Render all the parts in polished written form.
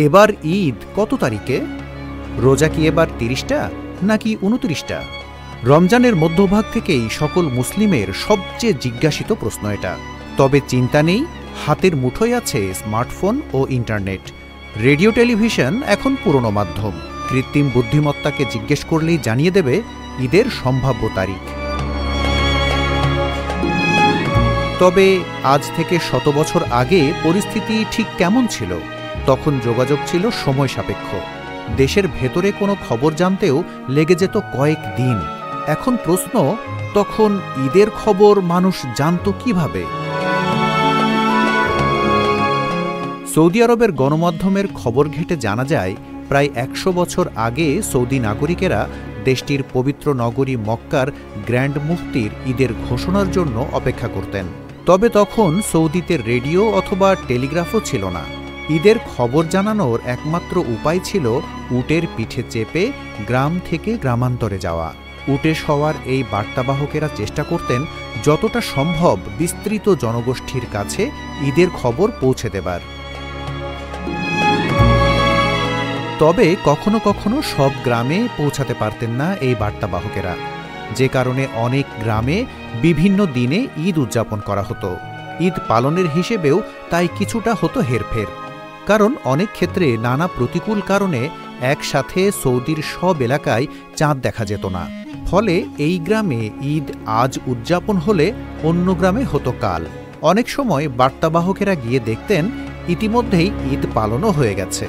এবার ঈদ কত তারিখে? রোজা কি এবার ৩০টা নাকি ২৯টা? রমজানের মধ্যভাগ থেকেই সকল মুসলিমের সবচেয়ে জিজ্ঞাসিত প্রশ্ন এটা। তবে চিন্তা নেই, হাতের মুঠোয় আছে স্মার্টফোন ও ইন্টারনেট। রেডিও টেলিভিশন এখন পুরনো মাধ্যম। কৃত্রিম বুদ্ধিমত্তাকে জিজ্ঞেস করলেই জানিয়ে দেবে ঈদের সম্ভাব্য তারিখ। তবে আজ থেকে ১০০ বছর আগে পরিস্থিতি ঠিক কেমন ছিল? তখন যোগাযোগ ছিল সময় সাপেক্ষ। দেশের ভেতরে কোনো খবর জানতেও লেগে যেত কয়েক দিন। এখন প্রশ্ন, তখন ঈদের খবর মানুষ জানত কিভাবে? সৌদি আরবের গণমাধ্যমের খবর ঘেঁটে জানা যায়, প্রায় ১০০ বছর আগে সৌদি নাগরিকেরা দেশটির পবিত্র নগরী মক্কার গ্র্যান্ড মুফতির ঈদের ঘোষণার জন্য অপেক্ষা করতেন। তবে তখন সৌদিতে রেডিও অথবা টেলিগ্রাফও ছিল না। ঈদের খবর জানানোর একমাত্র উপায় ছিল উটের পিঠে চেপে গ্রাম থেকে গ্রামান্তরে যাওয়া। উটে সওয়ার এই বার্তাবাহকেরা চেষ্টা করতেন যতটা সম্ভব বিস্তৃত জনগোষ্ঠীর কাছে ঈদের খবর পৌঁছে দেবার। তবে কখনো কখনো সব গ্রামে পৌঁছাতে পারতেন না এই বার্তাবাহকেরা, যে কারণে অনেক গ্রামে বিভিন্ন দিনে ঈদ উদযাপন করা হতো। ঈদ পালনের হিসেবেও তাই কিছুটা হতো হেরফের, কারণ অনেক ক্ষেত্রে নানা প্রতিকূল কারণে একসাথে সৌদির সব এলাকায় চাঁদ দেখা যেত না। ফলে এই গ্রামে ঈদ আজ উদযাপন হলে অন্য গ্রামে হতো কাল। অনেক সময় বার্তাবাহকেরা গিয়ে দেখতেন ইতিমধ্যেই ঈদ পালনও হয়ে গেছে।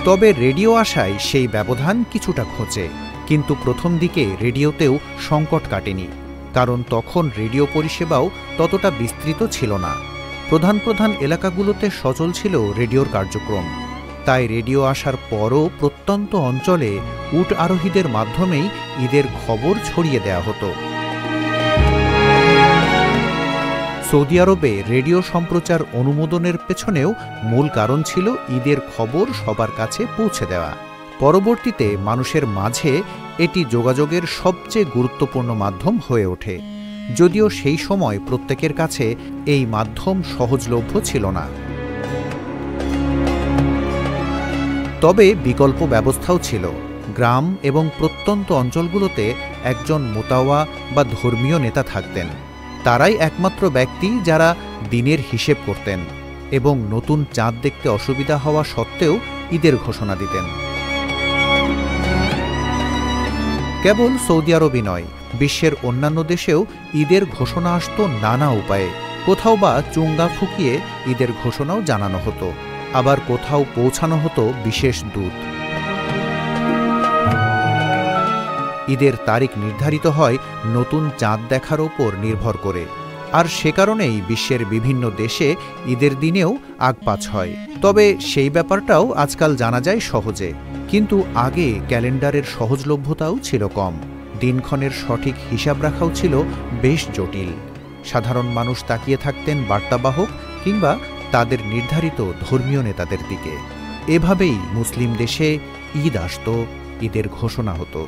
তবে রেডিও আসায় সেই ব্যবধান কিছুটা ঘোচে। কিন্তু প্রথম দিকে রেডিওতেও সংকট কাটেনি, কারণ তখন রেডিও পরিষেবাও ততটা বিস্তৃত ছিল না। প্রধান প্রধান এলাকাগুলোতে সচল ছিল রেডিওর কার্যক্রম। তাই রেডিও আসার পরও প্রত্যন্ত অঞ্চলে উট আরোহীদের মাধ্যমেই ঈদের খবর ছড়িয়ে দেয়া হতো। সৌদি আরবে রেডিও সম্প্রচার অনুমোদনের পেছনেও মূল কারণ ছিল ঈদের খবর সবার কাছে পৌঁছে দেওয়া। পরবর্তীতে মানুষের মাঝে এটি যোগাযোগের সবচেয়ে গুরুত্বপূর্ণ মাধ্যম হয়ে ওঠে, যদিও সেই সময় প্রত্যেকের কাছে এই মাধ্যম সহজলভ্য ছিল না। তবে বিকল্প ব্যবস্থাও ছিল। গ্রাম এবং প্রত্যন্ত অঞ্চলগুলোতে একজন মোতাওয়া বা ধর্মীয় নেতা থাকতেন। তারাই একমাত্র ব্যক্তি যারা দিনের হিসেব করতেন এবং নতুন চাঁদ দেখতে অসুবিধা হওয়া সত্ত্বেও ঈদের ঘোষণা দিতেন। কেবল সৌদি আরবই নয়, বিশ্বের অন্যান্য দেশেও ঈদের ঘোষণা আসত নানা উপায়ে। কোথাও বা চুঙ্গা ফুঁকিয়ে ঈদের ঘোষণাও জানানো হতো, আবার কোথাও পৌঁছানো হতো বিশেষ দূত। ঈদের তারিখ নির্ধারিত হয় নতুন চাঁদ দেখার ওপর নির্ভর করে, আর সে কারণেই বিশ্বের বিভিন্ন দেশে ঈদের দিনেও আগপাছ হয়। তবে সেই ব্যাপারটাও আজকাল জানা যায় সহজে, কিন্তু আগে ক্যালেন্ডারের সহজলভ্যতাও ছিল কম। দিনক্ষণের সঠিক হিসাব রাখাও ছিল বেশ জটিল। সাধারণ মানুষ তাকিয়ে থাকতেন বার্তাবাহক কিংবা তাদের নির্ধারিত ধর্মীয় নেতাদের দিকে। এভাবেই মুসলিম দেশে ঈদ আসত, ঈদের ঘোষণা হতো।